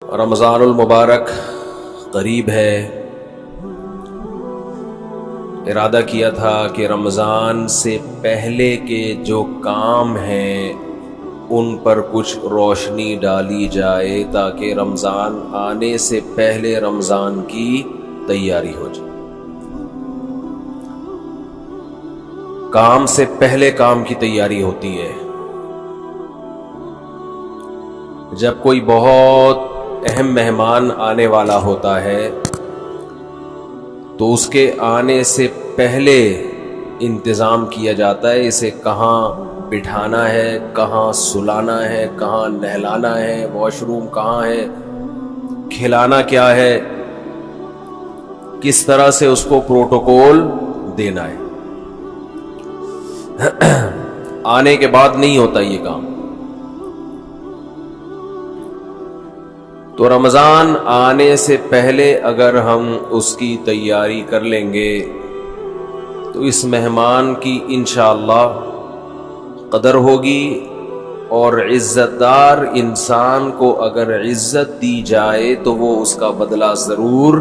رمضان المبارک قریب ہے۔ ارادہ کیا تھا کہ رمضان سے پہلے کے جو کام ہیں ان پر کچھ روشنی ڈالی جائے تاکہ رمضان آنے سے پہلے رمضان کی تیاری ہو جائے۔ کام سے پہلے کام کی تیاری ہوتی ہے۔ جب کوئی بہت اہم مہمان آنے والا ہوتا ہے تو اس کے آنے سے پہلے انتظام کیا جاتا ہے، اسے کہاں بٹھانا ہے، کہاں سلانا ہے، کہاں نہلانا ہے، واش روم کہاں ہے، کھلانا کیا ہے، کس طرح سے اس کو پروٹوکول دینا ہے۔ آنے کے بعد نہیں ہوتا یہ کام۔ تو رمضان آنے سے پہلے اگر ہم اس کی تیاری کر لیں گے تو اس مہمان کی انشاءاللہ قدر ہوگی، اور عزت دار انسان کو اگر عزت دی جائے تو وہ اس کا بدلہ ضرور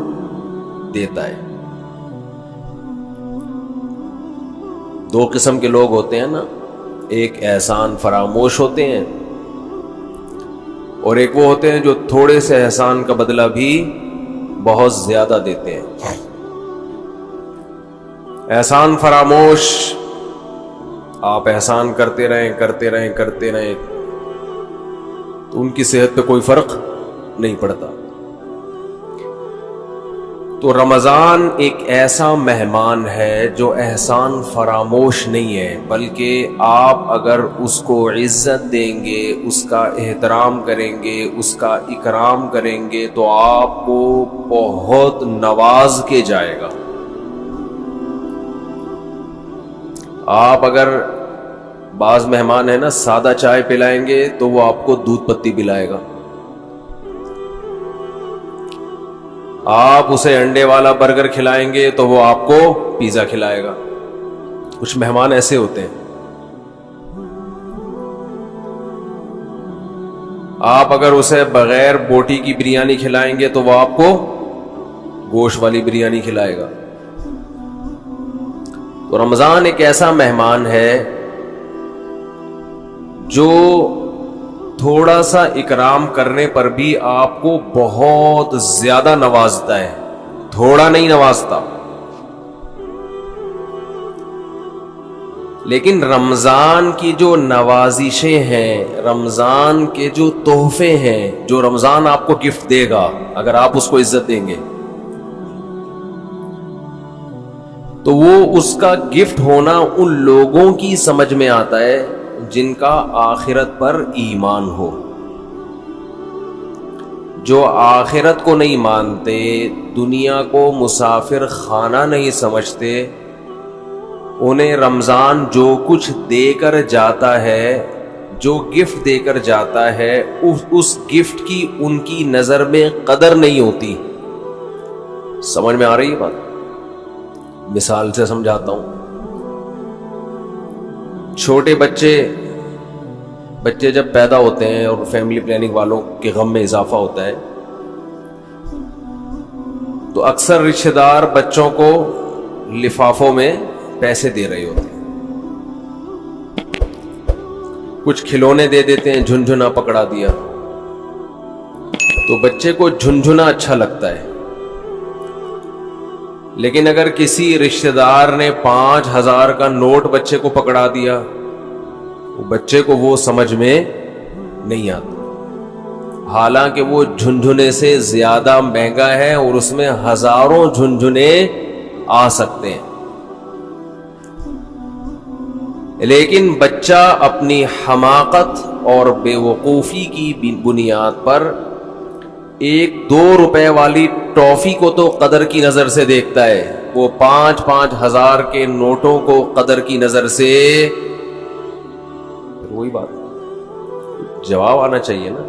دیتا ہے۔ دو قسم کے لوگ ہوتے ہیں نا، ایک احسان فراموش ہوتے ہیں اور ایک وہ ہوتے ہیں جو تھوڑے سے احسان کا بدلہ بھی بہت زیادہ دیتے ہیں۔ احسان فراموش، آپ احسان کرتے رہیں تو ان کی صحت پہ کوئی فرق نہیں پڑتا۔ تو رمضان ایک ایسا مہمان ہے جو احسان فراموش نہیں ہے، بلکہ آپ اگر اس کو عزت دیں گے، اس کا احترام کریں گے، اس کا اکرام کریں گے تو آپ کو بہت نواز کے جائے گا۔ آپ اگر بعض مہمان ہیں نا سادہ چائے پلائیں گے تو وہ آپ کو دودھ پتی پلائے گا، آپ اسے انڈے والا برگر کھلائیں گے تو وہ آپ کو پیزا کھلائے گا۔ کچھ مہمان ایسے ہوتے ہیں۔ آپ اگر اسے بغیر بوٹی کی بریانی کھلائیں گے تو وہ آپ کو گوشت والی بریانی کھلائے گا۔ تو رمضان ایک ایسا مہمان ہے جو تھوڑا سا اکرام کرنے پر بھی آپ کو بہت زیادہ نوازتا ہے، تھوڑا نہیں نوازتا۔ لیکن رمضان کی جو نوازشیں ہیں، رمضان کے جو تحفے ہیں، جو رمضان آپ کو گفٹ دے گا اگر آپ اس کو عزت دیں گے تو وہ اس کا گفٹ ہونا ان لوگوں کی سمجھ میں آتا ہے جن کا آخرت پر ایمان ہو۔ جو آخرت کو نہیں مانتے، دنیا کو مسافر خانہ نہیں سمجھتے، انہیں رمضان جو کچھ دے کر جاتا ہے، جو گفٹ دے کر جاتا ہے، اس گفٹ کی ان کی نظر میں قدر نہیں ہوتی۔ سمجھ میں آ رہی ہے بات؟ مثال سے سمجھاتا ہوں۔ چھوٹے بچے جب پیدا ہوتے ہیں اور فیملی پلاننگ والوں کے غم میں اضافہ ہوتا ہے تو اکثر رشتہ دار بچوں کو لفافوں میں پیسے دے رہے ہوتے ہیں، کچھ کھلونے دے دیتے ہیں، جھنجھنا پکڑا دیا تو بچے کو جھنجھنا اچھا لگتا ہے۔ لیکن اگر کسی رشتہ دار نے 5000 کا نوٹ بچے کو پکڑا دیا، بچے کو وہ سمجھ میں نہیں آتا، حالانکہ وہ جھنجھنے سے زیادہ مہنگا ہے اور اس میں ہزاروں جھنجھنے آ سکتے ہیں۔ لیکن بچہ اپنی حماقت اور بے وقوفی کی بنیاد پر 1-2 روپے والی ٹافی کو تو قدر کی نظر سے دیکھتا ہے، وہ 5-5 ہزار کے نوٹوں کو قدر کی نظر سے۔ وہی بات، جواب آنا چاہیے نا۔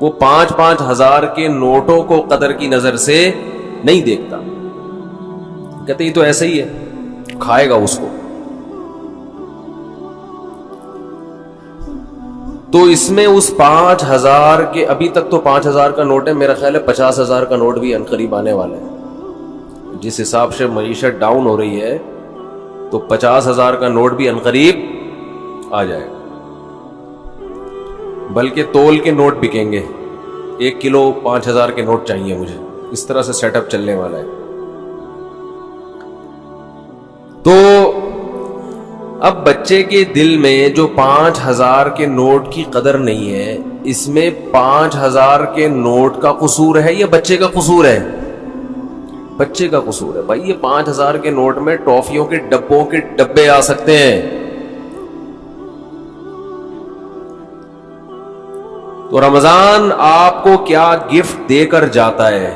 وہ 5-5 ہزار کے نوٹوں کو قدر کی نظر سے نہیں دیکھتا، کہتے یہ تو ایسا ہی ہے، کھائے گا اس کو۔ تو اس میں اس 5,000 کے, ابھی تک تو 5,000 کا نوٹ ہے, میرا خیال ہے 50,000 کا نوٹ بھی عنقریب آنے والا ہے. جس حساب سے معیشت ڈاؤن ہو رہی ہے تو 50,000 کا نوٹ بھی عنقریب آ جائے گا. بلکہ تول کے نوٹ بکیں گے, 1 کلو 5,000 کے نوٹ چاہیے مجھے, اس طرح سے سیٹ اپ چلنے والا ہے. تو اب بچے کے دل میں جو 5,000 کے نوٹ کی قدر نہیں ہے, اس میں 5,000 کے نوٹ کا قصور ہے یا بچے کا قصور ہے؟ بچے کا قصور ہے. بھائی یہ 5,000 کے نوٹ میں ٹافیوں کے ڈبوں کے ڈبے آ سکتے ہیں. تو رمضان آپ کو کیا گفٹ دے کر جاتا ہے,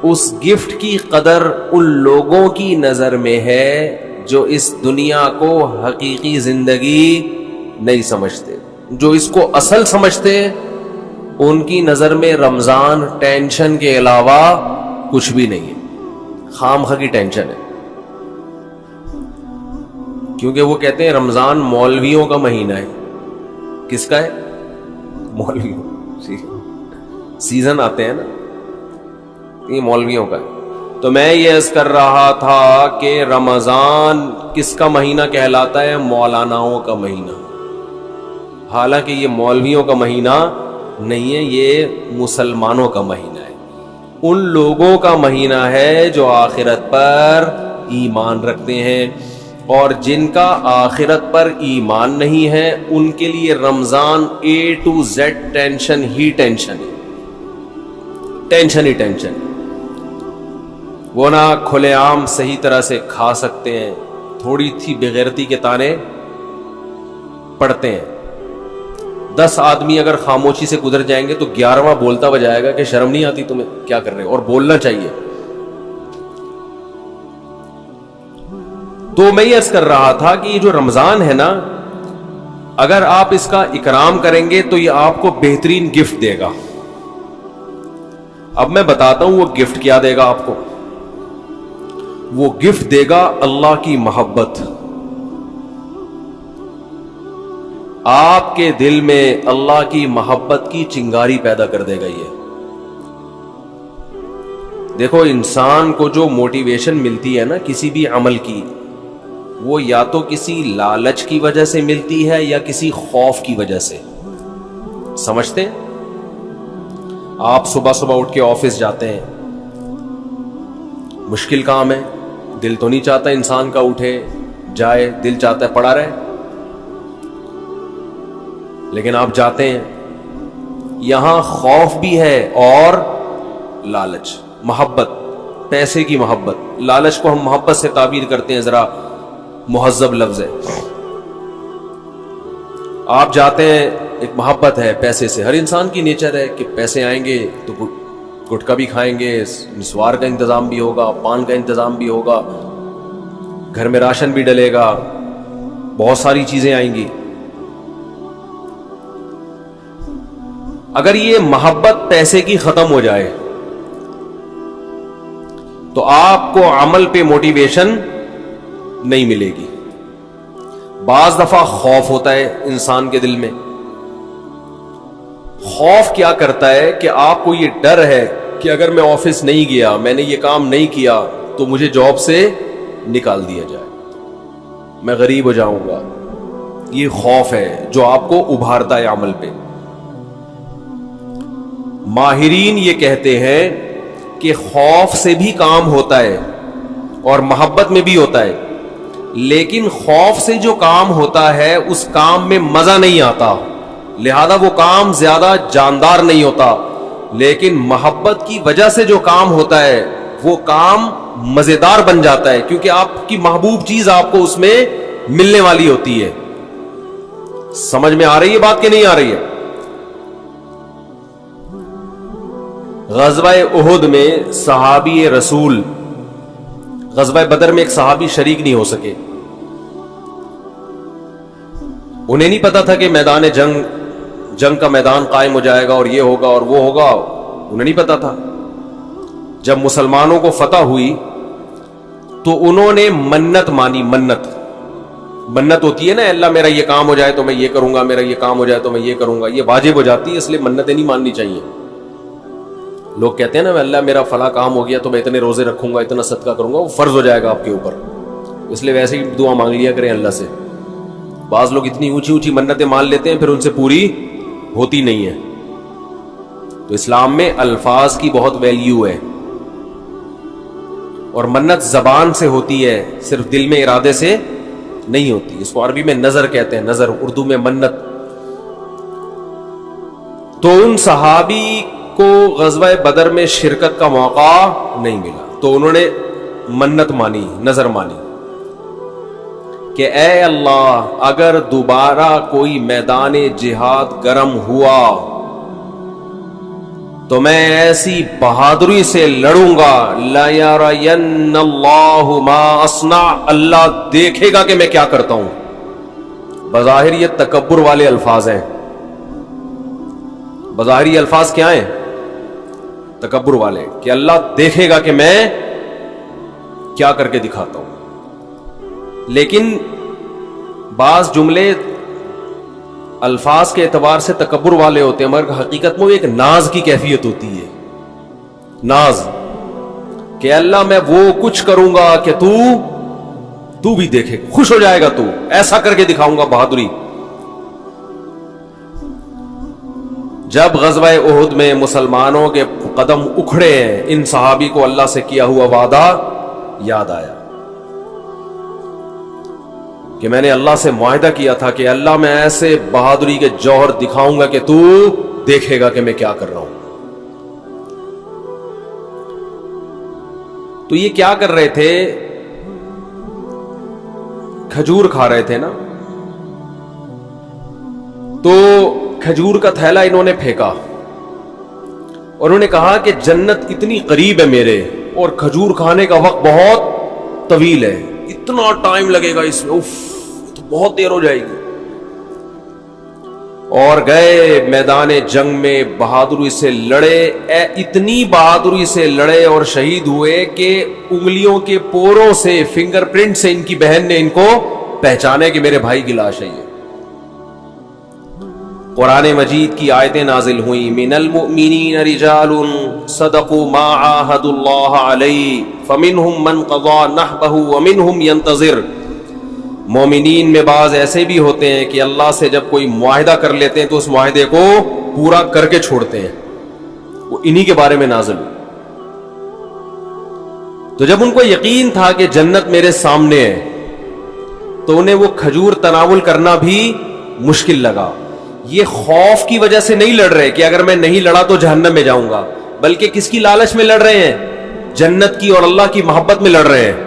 اس گفٹ کی قدر ان لوگوں کی نظر میں ہے جو اس دنیا کو حقیقی زندگی نہیں سمجھتے. جو اس کو اصل سمجھتے, ان کی نظر میں رمضان ٹینشن کے علاوہ کچھ بھی نہیں ہے, خام خواہ کی ٹینشن ہے. کیونکہ وہ کہتے ہیں رمضان مولویوں کا مہینہ ہے. کس کا ہے؟ مولویوں. سیزن آتے ہیں نا, یہ مولویوں کا ہے. تو میں یہ عرض کر رہا تھا کہ رمضان کس کا مہینہ کہلاتا ہے؟ مولاناؤں کا مہینہ. حالانکہ یہ مولویوں کا مہینہ نہیں ہے, یہ مسلمانوں کا مہینہ ہے. ان لوگوں کا مہینہ ہے جو آخرت پر ایمان رکھتے ہیں, اور جن کا آخرت پر ایمان نہیں ہے ان کے لیے رمضان A to Z tension he tension ہے, ٹینشن ہی ٹینشن. وہ نہ کھلے عام صحیح طرح سے کھا سکتے ہیں, تھوڑی سی بغیرتی کے تانے پڑتے ہیں. 10 آدمی اگر خاموشی سے گزر جائیں گے تو 11واں بولتا ہوا جائے گا کہ شرم نہیں آتی تمہیں, کیا کر رہے ہو, اور بولنا چاہیے. تو میں یہ عرض کر رہا تھا کہ یہ جو رمضان ہے نا, اگر آپ اس کا اکرام کریں گے تو یہ آپ کو بہترین گفٹ دے گا. اب میں بتاتا ہوں وہ گفٹ کیا دے گا آپ کو. وہ گفٹ دے گا اللہ کی محبت. آپ کے دل میں اللہ کی محبت کی چنگاری پیدا کر دے گا. یہ دیکھو, انسان کو جو موٹیویشن ملتی ہے نا کسی بھی عمل کی, وہ یا تو کسی لالچ کی وجہ سے ملتی ہے یا کسی خوف کی وجہ سے. سمجھتے ہیں؟ آپ صبح صبح اٹھ کے آفس جاتے ہیں, مشکل کام ہے, دل تو نہیں چاہتا انسان کا اٹھے جائے, دل چاہتا ہے پڑا رہے, لیکن آپ جاتے ہیں. یہاں خوف بھی ہے اور لالچ, محبت, پیسے کی محبت. لالچ کو ہم محبت سے تعبیر کرتے ہیں, ذرا مہذب لفظ ہے. آپ جاتے ہیں, ایک محبت ہے پیسے سے, ہر انسان کی نیچر ہے کہ پیسے آئیں گے تو گٹکا بھی کھائیں گے, نسوار کا انتظام بھی ہوگا, پان کا انتظام بھی ہوگا, گھر میں راشن بھی ڈلے گا, بہت ساری چیزیں آئیں گی. اگر یہ محبت پیسے کی ختم ہو جائے تو آپ کو عمل پہ موٹیویشن نہیں ملے گی. بعض دفعہ خوف ہوتا ہے انسان کے دل میں. خوف کیا کرتا ہے کہ آپ کو یہ ڈر ہے کہ اگر میں آفس نہیں گیا, میں نے یہ کام نہیں کیا تو مجھے جاب سے نکال دیا جائے, میں غریب ہو جاؤں گا. یہ خوف ہے جو آپ کو ابھارتا ہے عمل پہ. ماہرین یہ کہتے ہیں کہ خوف سے بھی کام ہوتا ہے اور محبت میں بھی ہوتا ہے, لیکن خوف سے جو کام ہوتا ہے اس کام میں مزہ نہیں آتا, لہذا وہ کام زیادہ جاندار نہیں ہوتا. لیکن محبت کی وجہ سے جو کام ہوتا ہے وہ کام مزیدار بن جاتا ہے, کیونکہ آپ کی محبوب چیز آپ کو اس میں ملنے والی ہوتی ہے. سمجھ میں آ رہی ہے بات کہ نہیں آ رہی ہے؟ غزوہ احد میں صحابی رسول, غزوہ بدر میں ایک صحابی شریک نہیں ہو سکے. انہیں نہیں پتا تھا کہ میدان جنگ کا میدان قائم ہو جائے گا اور یہ ہوگا اور وہ ہوگا, انہیں نہیں پتا تھا. جب مسلمانوں کو فتح ہوئی تو انہوں نے منت مانی, منت منت ہوتی ہے نا اللہ میرا یہ کام ہو جائے تو میں یہ کروں گا, میرا یہ کام ہو جائے تو میں یہ کروں گا, یہ واجب ہو جاتی ہے, اس لیے منتیں نہیں ماننی چاہیے. لوگ کہتے ہیں نا اللہ میرا فلاں کام ہو گیا تو میں اتنے روزے رکھوں گا, اتنا صدقہ کروں گا, وہ فرض ہو جائے گا آپ کے اوپر, اس لیے ویسے ہی دعا مانگ لیا کریں اللہ سے. بعض لوگ اتنی اونچی اونچی منتیں مان لیتے ہیں پھر ان سے پوری ہوتی نہیں ہے. تو اسلام میں الفاظ کی بہت ویلیو ہے, اور منت زبان سے ہوتی ہے, صرف دل میں ارادے سے نہیں ہوتی. اس کو عربی میں نظر کہتے ہیں, نظر, اردو میں منت. تو ان صحابی کو غزوہ بدر میں شرکت کا موقع نہیں ملا, تو انہوں نے منت مانی, نظر مانی کہ اے اللہ اگر دوبارہ کوئی میدان جہاد گرم ہوا تو میں ایسی بہادری سے لڑوں گا, لَيَرَيَنَّ اللَّهُ مَا أَصْنَعُ, اللہ دیکھے گا کہ میں کیا کرتا ہوں. بظاہر یہ تکبر والے الفاظ ہیں, بظاہر یہ الفاظ کیا ہیں؟ تکبر والے, کہ اللہ دیکھے گا کہ میں کیا کر کے دکھاتا ہوں. لیکن بعض جملے الفاظ کے اعتبار سے تکبر والے ہوتے ہیں, مگر حقیقت میں وہ ایک ناز کی کیفیت ہوتی ہے. ناز, کہ اللہ میں وہ کچھ کروں گا کہ تو بھی دیکھے, خوش ہو جائے گا, تو ایسا کر کے دکھاؤں گا بہادری. جب غزوہ احد میں مسلمانوں کے قدم اکھڑے ہیں, ان صحابی کو اللہ سے کیا ہوا وعدہ یاد آیا کہ میں نے اللہ سے معاہدہ کیا تھا کہ اللہ میں ایسے بہادری کے جوہر دکھاؤں گا کہ تو دیکھے گا کہ میں کیا کر رہا ہوں. تو یہ کیا کر رہے تھے؟ کھجور کھا رہے تھے نا, تو کھجور کا تھیلا انہوں نے پھینکا اور انہوں نے کہا کہ جنت اتنی قریب ہے میرے, اور کھجور کھانے کا وقت بہت طویل ہے, اتنا ٹائم لگے گا اس میں, تو بہت دیر ہو جائے گی. اور گئے میدان جنگ میں, بہادری سے لڑے, اتنی بہادری سے لڑے اور شہید ہوئے کہ انگلیوں کے پوروں سے, فنگر پرنٹ سے ان کی بہن نے ان کو پہچانے کہ میرے بھائی کی لاش ہے. یہ قرآن مجید کی آیتیں نازل ہوئیں, من المؤمنین رجال صدقوا ما عاہدوا اللہ علیہ فمنہم من قضى نحبہ ومنہم ینتظر. مومنین میں بعض ایسے بھی ہوتے ہیں کہ اللہ سے جب کوئی معاہدہ کر لیتے ہیں تو اس معاہدے کو پورا کر کے چھوڑتے ہیں, وہ انہی کے بارے میں نازل ہوئی. تو جب ان کو یقین تھا کہ جنت میرے سامنے ہے تو انہیں وہ کھجور تناول کرنا بھی مشکل لگا. یہ خوف کی وجہ سے نہیں لڑ رہے کہ اگر میں نہیں لڑا تو جہنم میں جاؤں گا, بلکہ کس کی لالچ میں لڑ رہے ہیں؟ جنت کی اور اللہ کی محبت میں لڑ رہے ہیں.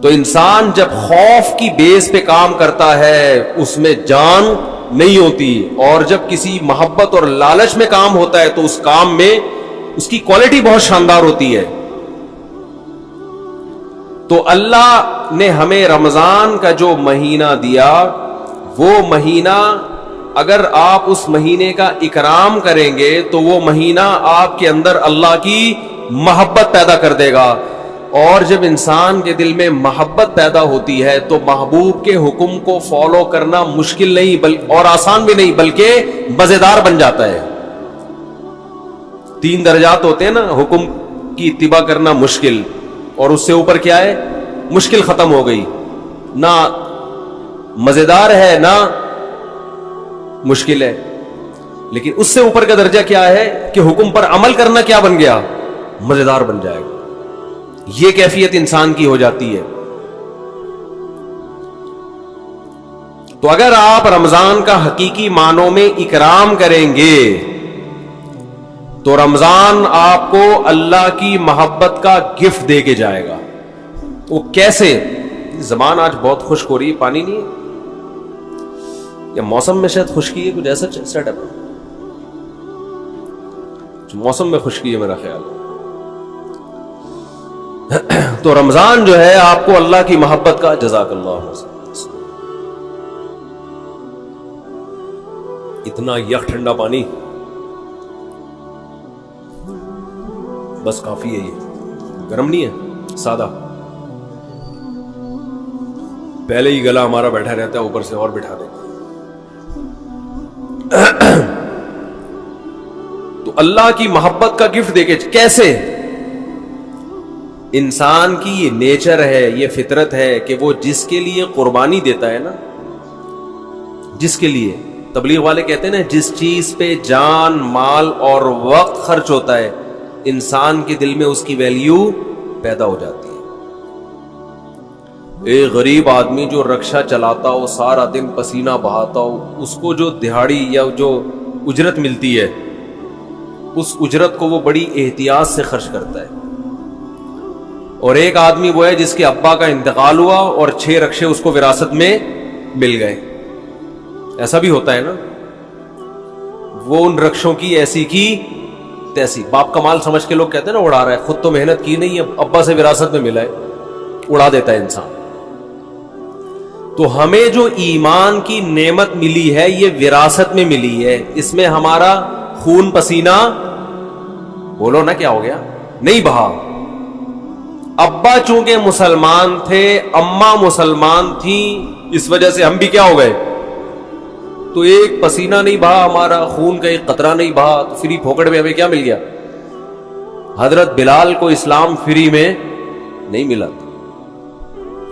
تو انسان جب خوف کی بیس پہ کام کرتا ہے اس میں جان نہیں ہوتی, اور جب کسی محبت اور لالچ میں کام ہوتا ہے تو اس کام میں اس کی کوالٹی بہت شاندار ہوتی ہے. تو اللہ نے ہمیں رمضان کا جو مہینہ دیا, وہ مہینہ اگر آپ اس مہینے کا اکرام کریں گے تو وہ مہینہ آپ کے اندر اللہ کی محبت پیدا کر دے گا. اور جب انسان کے دل میں محبت پیدا ہوتی ہے تو محبوب کے حکم کو فالو کرنا مشکل نہیں اور آسان بھی نہیں, بلکہ مزیدار بن جاتا ہے. 3 درجات ہوتے ہیں نا, حکم کی اتباع کرنا مشکل, اور اس سے اوپر کیا ہے؟ مشکل ختم ہو گئی, نہ مزیدار ہے نہ مشکل ہے. لیکن اس سے اوپر کا درجہ کیا ہے کہ حکم پر عمل کرنا کیا بن گیا؟ مزیدار بن جائے گا. یہ کیفیت انسان کی ہو جاتی ہے. تو اگر آپ رمضان کا حقیقی معنوں میں اکرام کریں گے تو رمضان آپ کو اللہ کی محبت کا گفٹ دے کے جائے گا. وہ کیسے؟ زبان آج بہت خشک ہو رہی ہے, پانی نہیں ہے یا موسم میں شاید خشکی ہے, کچھ ایسا سیٹ اپ ہے, موسم میں خشکی ہے میرا خیال ہے. تو رمضان جو ہے آپ کو اللہ کی محبت کا, جزاک اللہ, اتنا یخ ٹھنڈا پانی بس کافی ہے. یہ گرم نہیں ہے, سادہ. پہلے ہی گلا ہمارا بیٹھا رہتا ہے, اوپر سے اور بٹھا دیں. تو اللہ کی محبت کا گفٹ دے کے کیسے؟ انسان کی یہ نیچر ہے, یہ فطرت ہے کہ وہ جس کے لیے قربانی دیتا ہے نا, جس کے لیے, تبلیغ والے کہتے ہیں نا, جس چیز پہ جان مال اور وقت خرچ ہوتا ہے انسان کے دل میں اس کی ویلیو پیدا ہو جاتی ہے. ایک غریب آدمی جو رکشہ چلاتا ہو, سارا دن پسینہ بہاتا ہو, اس کو جو دہاڑی یا جو اجرت ملتی ہے اس اجرت کو وہ بڑی احتیاط سے خرچ کرتا ہے. اور ایک آدمی وہ ہے جس کے ابا کا انتقال ہوا اور 6 رکشے اس کو وراثت میں مل گئے. ایسا بھی ہوتا ہے نا, وہ ان رکشوں کی ایسی کی تیسی, باپ کا مال سمجھ کے لوگ کہتے ہیں نا اڑا رہا ہے, خود تو محنت کی نہیں ہے, ابا سے وراثت میں ملا ہے, اڑا دیتا ہے انسان. تو ہمیں جو ایمان کی نعمت ملی ہے یہ وراثت میں ملی ہے, اس میں ہمارا خون پسینہ, بولو نا کیا ہو گیا, نہیں بہا. ابا چونکہ مسلمان تھے, اماں مسلمان تھیں, اس وجہ سے ہم بھی کیا ہو گئے, تو ایک پسینہ نہیں بہا ہمارا, خون کا ایک قطرہ نہیں بہا, تو فری پھوکڑ میں ہمیں کیا مل گیا. حضرت بلال کو اسلام فری میں نہیں ملا تھا.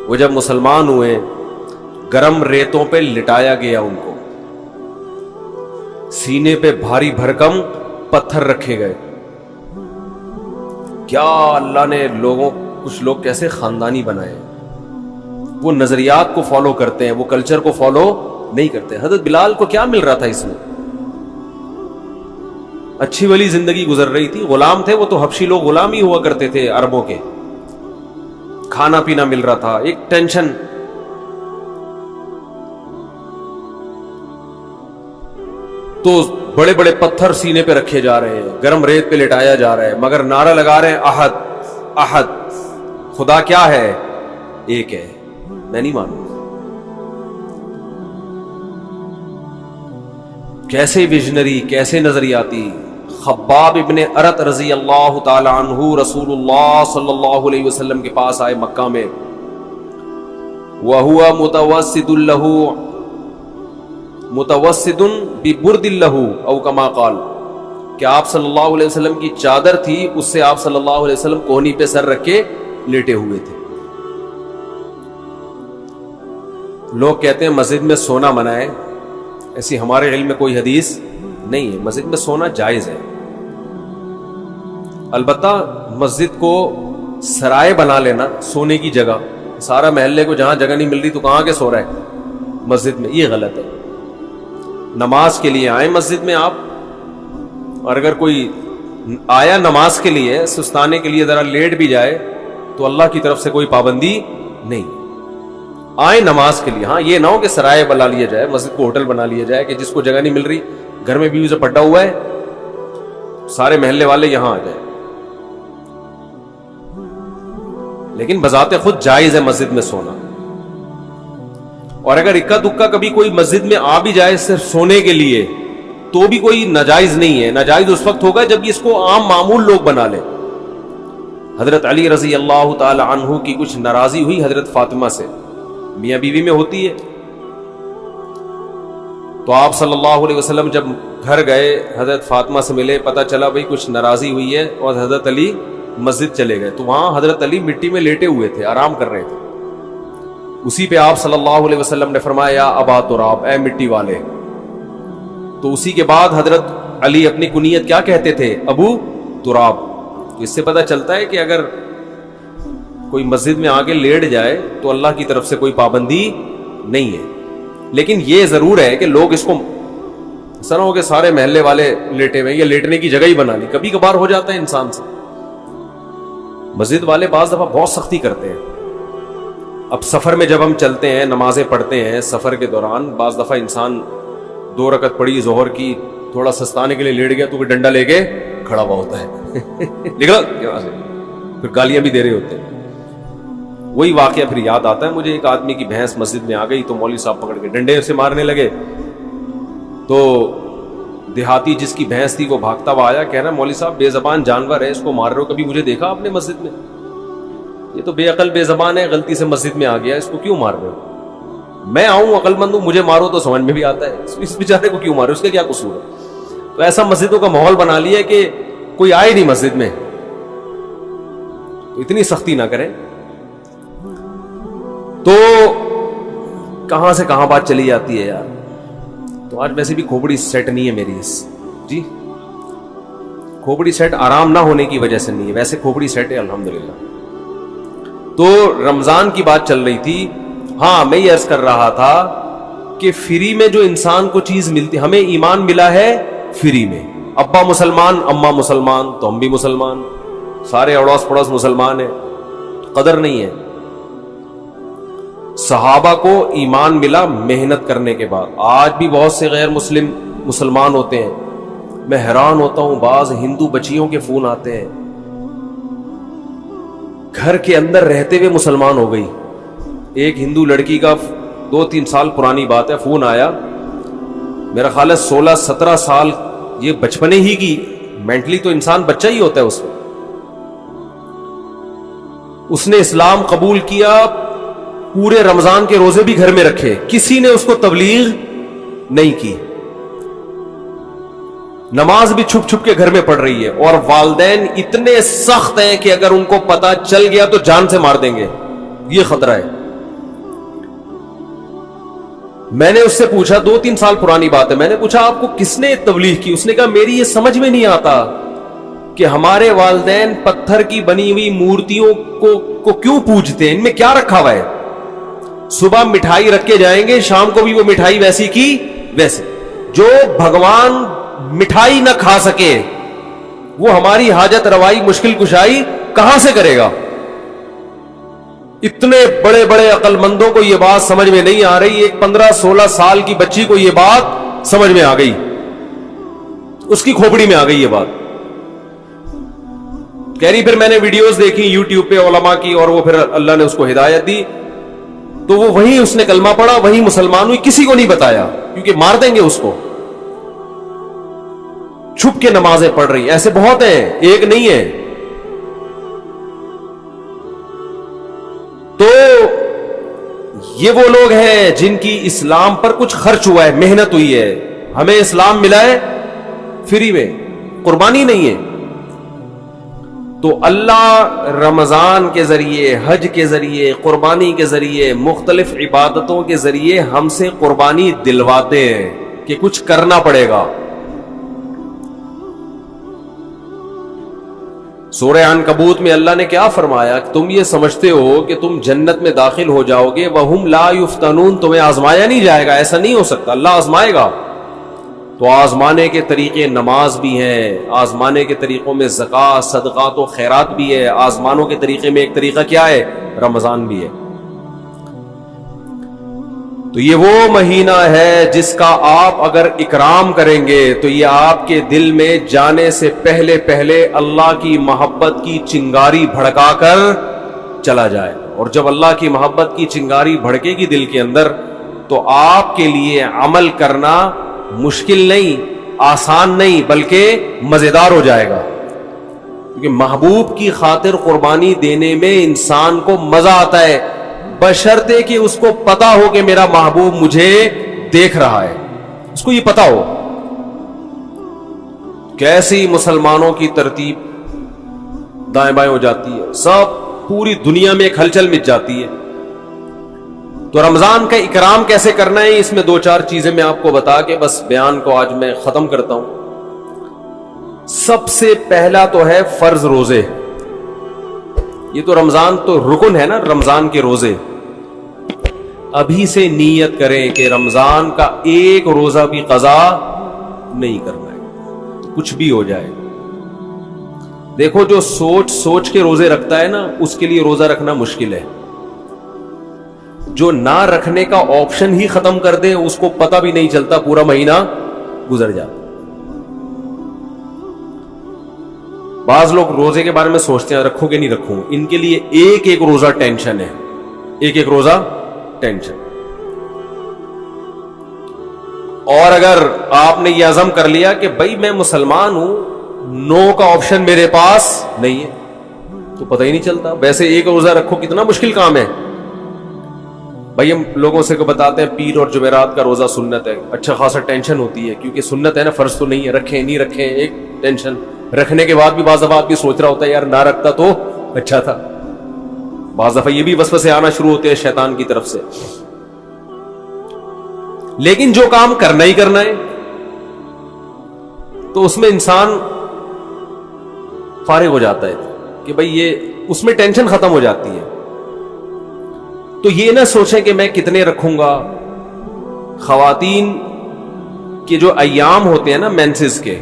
وہ جب مسلمان ہوئے گرم ریتوں پہ لٹایا گیا, ان کو سینے پہ بھاری بھرکم پتھر رکھے گئے. کیا اللہ نے کچھ لوگ کیسے خاندانی بنائے, وہ نظریات کو فالو کرتے ہیں, وہ کلچر کو فالو نہیں کرتے. حضرت بلال کو کیا مل رہا تھا اس میں, اچھی والی زندگی گزر رہی تھی, غلام تھے وہ, تو حبشی لوگ غلام ہی ہوا کرتے تھے عربوں کے, کھانا پینا مل رہا تھا, ایک ٹینشن. تو بڑے بڑے پتھر سینے پہ رکھے جا رہے ہیں, گرم ریت پہ لٹایا جا رہا ہے, مگر نعرہ لگا رہے ہیں احد احد, خدا کیا ہے, ایک ہے, میں نہیں مانوں. کیسے ویژنری, کیسے نظریاتی. خباب ابن ارت رضی اللہ تعالی عنہ رسول اللہ صلی اللہ علیہ وسلم کے پاس آئے مکہ میں, وَهُوَ مُتَوَسِّدٌ لَهُ متوسد ببرد لہ او کما قال, کہ آپ صلی اللہ علیہ وسلم کی چادر تھی, اس سے آپ صلی اللہ علیہ وسلم کوہنی پہ سر رکھ کے لیٹے ہوئے تھے. لوگ کہتے ہیں مسجد میں سونا منع ہے, ایسی ہمارے علم میں کوئی حدیث نہیں ہے. مسجد میں سونا جائز ہے, البتہ مسجد کو سرائے بنا لینا سونے کی جگہ, سارا محلے کو جہاں جگہ نہیں مل رہی تو کہاں کے سو رہا ہے مسجد میں, یہ غلط ہے. نماز کے لیے آئیں مسجد میں آپ, اور اگر کوئی آیا نماز کے لیے سستانے کے لیے ذرا لیٹ بھی جائے تو اللہ کی طرف سے کوئی پابندی نہیں. آئیں نماز کے لیے. ہاں یہ نہ ہو کہ سرائے بنا لیا جائے, مسجد کو ہوٹل بنا لیا جائے, کہ جس کو جگہ نہیں مل رہی, گھر میں بیوی سے پٹا ہوا ہے, سارے محلے والے یہاں آ جائیں. لیکن بذات خود جائز ہے مسجد میں سونا. اور اگر اکا دکا کبھی کوئی مسجد میں آ بھی جائے صرف سونے کے لیے تو بھی کوئی ناجائز نہیں ہے. ناجائز اس وقت ہوگا جب اس کو عام معمول لوگ بنا لیں. حضرت علی رضی اللہ تعالی عنہ کی کچھ ناراضی ہوئی حضرت فاطمہ سے, میاں بیوی میں ہوتی ہے. تو آپ صلی اللہ علیہ وسلم جب گھر گئے, حضرت فاطمہ سے ملے, پتہ چلا بھئی کچھ ناراضی ہوئی ہے, اور حضرت علی مسجد چلے گئے. تو وہاں حضرت علی مٹی میں لیٹے ہوئے تھے, آرام کر رہے تھے. اسی پہ آپ صلی اللہ علیہ وسلم نے فرمایا یا ابا تراب, اے مٹی والے. تو اسی کے بعد حضرت علی اپنی کنیت کیا کہتے تھے, ابو تراب. تو اس سے پتہ چلتا ہے کہ اگر کوئی مسجد میں آگے لیٹ جائے تو اللہ کی طرف سے کوئی پابندی نہیں ہے. لیکن یہ ضرور ہے کہ لوگ اس کو ایسا نہ ہو کہ سارے محلے والے لیٹے ہوئے, یا لیٹنے کی جگہ ہی بنا لی. کبھی کبھار ہو جاتا ہے انسان سے. مسجد والے بعض دفعہ بہت سختی کرتے ہیں. اب سفر میں جب ہم چلتے ہیں, نمازیں پڑھتے ہیں سفر کے دوران, بعض دفعہ انسان 2 رکعت پڑھی ظہر کی, تھوڑا سستانے کے لیے لیٹ گیا تو کوئی ڈنڈا لے کے کھڑا ہوا ہوتا ہے, نکل یہاں سے, پھر گالیاں بھی دے رہے ہوتے ہیں. وہی واقعہ پھر یاد آتا ہے مجھے. ایک آدمی کی بھینس مسجد میں آ گئی تو مولوی صاحب پکڑ کے ڈنڈے سے مارنے لگے. تو دیہاتی جس کی بھینس تھی وہ بھاگتا ہوا آیا, کہہ رہا مولوی صاحب بے زبان جانور ہے, اس کو مار رہے ہو, کبھی مجھے دیکھا آپ نے مسجد میں؟ یہ تو بے عقل بے زبان ہے, غلطی سے مسجد میں آ گیا, اس کو کیوں مار رہے ہو؟ میں آؤں عقل مند ہوں, مجھے مارو تو سمجھ میں بھی آتا ہے, اس بیچارے کو کیوں مارو, اس کا کیا قصور ہے. تو ایسا مسجدوں کا ماحول بنا لیا کہ کوئی آئے نہیں مسجد میں, تو اتنی سختی نہ کریں. تو کہاں سے کہاں بات چلی جاتی ہے یار. تو آج ویسے بھی کھوپڑی سیٹ نہیں ہے میری جی, کھوپڑی سیٹ آرام نہ ہونے کی وجہ سے نہیں ہے, ویسے کھوپڑی سیٹ ہے الحمدللہ. تو رمضان کی بات چل رہی تھی. ہاں میں یہ عرض کر رہا تھا کہ فری میں جو انسان کو چیز ملتی, ہمیں ایمان ملا ہے فری میں. ابا مسلمان اماں مسلمان تو ہم بھی مسلمان, سارے اڑوس پڑوس مسلمان ہیں, قدر نہیں ہے. صحابہ کو ایمان ملا محنت کرنے کے بعد. آج بھی بہت سے غیر مسلمان ہوتے ہیں. میں حیران ہوتا ہوں, بعض ہندو بچیوں کے فون آتے ہیں, گھر کے اندر رہتے ہوئے مسلمان ہو گئی. ایک ہندو لڑکی کا 2-3 سال پرانی بات ہے, فون آیا, میرا خیال ہے 16-17 سال, یہ بچپنے ہی کی, مینٹلی تو انسان بچہ ہی ہوتا ہے اس وقت. اس نے اسلام قبول کیا, پورے رمضان کے روزے بھی گھر میں رکھے, کسی نے اس کو تبلیغ نہیں کی, نماز بھی چھپ چھپ کے گھر میں پڑھ رہی ہے. اور والدین اتنے سخت ہیں کہ اگر ان کو پتا چل گیا تو جان سے مار دیں گے, یہ خطرہ ہے. میں نے اس سے پوچھا, 2-3 سال پرانی بات ہے, میں نے پوچھا آپ کو کس نے تبلیغ کی؟ اس نے کہا میری یہ سمجھ میں نہیں آتا کہ ہمارے والدین پتھر کی بنی ہوئی مورتیوں کو کیوں پوجتے ہیں, ان میں کیا رکھا ہوا ہے. صبح مٹھائی رکھ کے جائیں گے, شام کو بھی وہ مٹھائی ویسی کی ویسے. جو بھگوان مٹھائی نہ کھا سکے وہ ہماری حاجت روائی مشکل کشائی کہاں سے کرے گا؟ اتنے بڑے بڑے عقل مندوں کو یہ بات سمجھ میں نہیں آ رہی. ایک 15-16 سال کی بچی کو یہ بات سمجھ میں آ گئی, اس کی کھوپڑی میں آ گئی یہ بات. کہہ رہی پھر میں نے ویڈیوز دیکھی یوٹیوب پہ علماء کی, اور وہ پھر اللہ نے اس کو ہدایت دی, تو وہ وہیں اس نے کلمہ پڑھا, وہیں مسلمان ہوئی, کسی کو نہیں بتایا کیونکہ مار دیں گے اس کو. چھپ کے نمازیں پڑھ رہی, ایسے بہت ہیں, ایک نہیں ہے. تو یہ وہ لوگ ہیں جن کی اسلام پر کچھ خرچ ہوا ہے, محنت ہوئی ہے. ہمیں اسلام ملا ہے فری میں, قربانی نہیں ہے. تو اللہ رمضان کے ذریعے, حج کے ذریعے, قربانی کے ذریعے, مختلف عبادتوں کے ذریعے ہم سے قربانی دلواتے ہیں کہ کچھ کرنا پڑے گا. سورہ عنکبوت میں اللہ نے کیا فرمایا کہ تم یہ سمجھتے ہو کہ تم جنت میں داخل ہو جاؤ گے, وَهُمْ لَا يُفْتَنُونَ, تمہیں آزمایا نہیں جائے گا, ایسا نہیں ہو سکتا, اللہ آزمائے گا. تو آزمانے کے طریقے نماز بھی ہیں, آزمانے کے طریقوں میں زکوٰۃ, صدقات و خیرات بھی ہے, آزمانوں کے طریقے میں ایک طریقہ کیا ہے؟ رمضان بھی ہے. تو یہ وہ مہینہ ہے جس کا آپ اگر اکرام کریں گے تو یہ آپ کے دل میں جانے سے پہلے پہلے اللہ کی محبت کی چنگاری بھڑکا کر چلا جائے. اور جب اللہ کی محبت کی چنگاری بھڑکے گی دل کے اندر تو آپ کے لیے عمل کرنا مشکل نہیں, آسان نہیں, بلکہ مزیدار ہو جائے گا. کیونکہ محبوب کی خاطر قربانی دینے میں انسان کو مزہ آتا ہے, بشرطے کہ اس کو پتا ہو کہ میرا محبوب مجھے دیکھ رہا ہے, اس کو یہ پتا ہو. کیسی مسلمانوں کی ترتیب دائیں بائیں ہو جاتی ہے, سب پوری دنیا میں ایک ہلچل مچ جاتی ہے. تو رمضان کا اکرام کیسے کرنا ہے, اس میں 2-4 چیزیں میں آپ کو بتا کے بس بیان کو آج میں ختم کرتا ہوں. سب سے پہلا تو ہے فرض روزے. یہ تو رمضان تو رکن ہے نا, رمضان کے روزے. ابھی سے نیت کریں کہ رمضان کا ایک روزہ بھی قضا نہیں کرنا ہے, کچھ بھی ہو جائے. دیکھو جو سوچ کے روزے رکھتا ہے نا, اس کے لیے روزہ رکھنا مشکل ہے. جو نہ رکھنے کا آپشن ہی ختم کر دے, اس کو پتہ بھی نہیں چلتا پورا مہینہ گزر جاتا. بعض لوگ روزے کے بارے میں سوچتے ہیں رکھوں کہ نہیں رکھوں, ان کے لیے ایک ایک روزہ ٹینشن ہے, ایک ایک روزہ ٹینشن. اور اگر آپ نے یہ عزم کر لیا کہ بھائی میں مسلمان ہوں, نو کا آپشن میرے پاس نہیں ہے, تو پتہ ہی نہیں چلتا. ویسے ایک روزہ رکھو کتنا مشکل کام ہے. بھائی ہم لوگوں سے کو بتاتے ہیں پیر اور جمعرات کا روزہ سنت ہے، اچھا خاصا ٹینشن ہوتی ہے کیونکہ سنت ہے نا، فرض تو نہیں ہے، رکھیں نہیں رکھیں ایک ٹینشن، رکھنے کے بعد بھی بعض دفعہ بھی سوچ رہا ہوتا ہے یار نہ رکھتا تو اچھا تھا، بعض دفعہ یہ بھی وسوسے آنا شروع ہوتے ہیں شیطان کی طرف سے. لیکن جو کام کرنا ہی کرنا ہے تو اس میں انسان فارغ ہو جاتا ہے کہ بھئی یہ اس میں ٹینشن ختم ہو جاتی ہے. تو یہ نہ سوچیں کہ میں کتنے رکھوں گا. خواتین کے جو ایام ہوتے ہیں نا مینسز کے،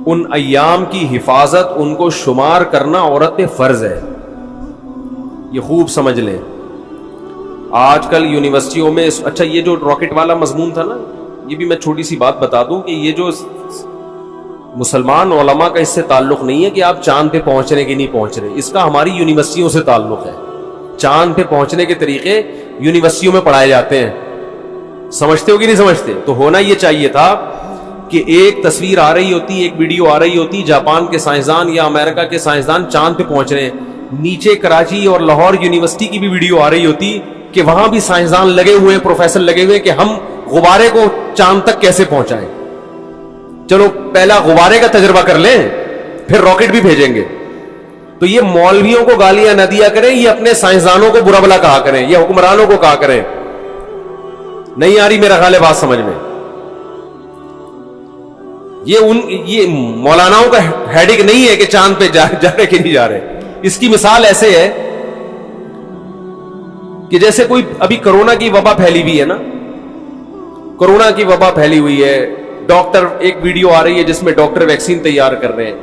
ان ایام کی حفاظت، ان کو شمار کرنا عورت پہ فرض ہے. یہ خوب سمجھ لیں. آج کل یونیورسٹیوں میں اچھا یہ جو راکٹ والا مضمون تھا نا، یہ بھی میں چھوٹی سی بات بتا دوں کہ یہ جو مسلمان علماء کا اس سے تعلق نہیں ہے کہ آپ چاند پہ پہنچ رہے کہ نہیں پہنچ رہے، اس کا ہماری یونیورسٹیوں سے تعلق ہے. چاند پہ پہنچنے کے طریقے یونیورسٹیوں میں پڑھائے جاتے ہیں. سمجھتے ہو کہ نہیں سمجھتے؟ تو ہونا یہ چاہیے تھا کہ ایک تصویر آ رہی ہوتی، ایک ویڈیو آ رہی ہوتی، جاپان کے سائنسدان یا امریکہ کے سائنسدان چاند پہ پہنچ رہے ہیں، نیچے کراچی اور لاہور یونیورسٹی کی بھی ویڈیو آ رہی ہوتی کہ وہاں بھی سائنسدان لگے ہوئے ہیں، پروفیسر لگے ہوئے ہیں کہ ہم غبارے کو چاند تک کیسے پہنچائیں. چلو پہلا غبارے کا تجربہ کر لیں پھر راکٹ بھی بھیجیں گے. تو یہ مولویوں کو گالیاں نہ دیا کریں، یہ اپنے سائنسدانوں کو برا بلا کہا کریں، یہ حکمرانوں کو کہا کریں. نہیں آ رہی میرا خیال ہے بات سمجھ میں؟ یہ مولاناؤں کا ہیڈک نہیں ہے کہ چاند پہ جا رہے کہ نہیں جا رہے. اس کی مثال ایسے ہے کہ جیسے کوئی ابھی کرونا کی وبا پھیلی ہوئی ہے نا، کرونا کی وبا پھیلی ہوئی ہے، ڈاکٹر ایک ویڈیو آ رہی ہے جس میں ڈاکٹر ویکسین تیار کر رہے ہیں،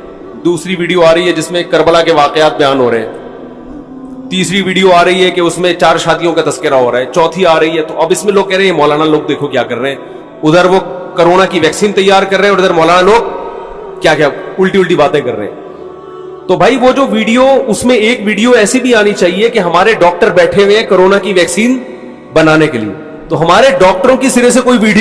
دوسری ویڈیو آ رہی ہے جس میں کربلا کے واقعات بیان ہو رہے ہیں، تیسری ویڈیو آ رہی ہے کہ اس میں 4 شادیوں کا تذکرہ ہو رہا ہے، چوتھی آ رہی ہے. تو اب اس میں لوگ کہہ رہے ہیں مولانا لوگ دیکھو کیا کر رہے ہیں، ادھر وہ کرونا کی ویکسین تیار کر رہے ہیں اور ادھر مولانا لوگ کیا کیا الٹی باتیں کر رہے ہیں. تو بھائی وہ جو ویڈیو، اس میں ایک ویڈیو ایسی بھی آنی چاہیے کہ ہمارے ڈاکٹر بیٹھے ہوئے ہیں کرونا کی ویکسین بنانے کے لیے، تو ہمارے ڈاکٹروں کی سرے سے کوئی ویڈیو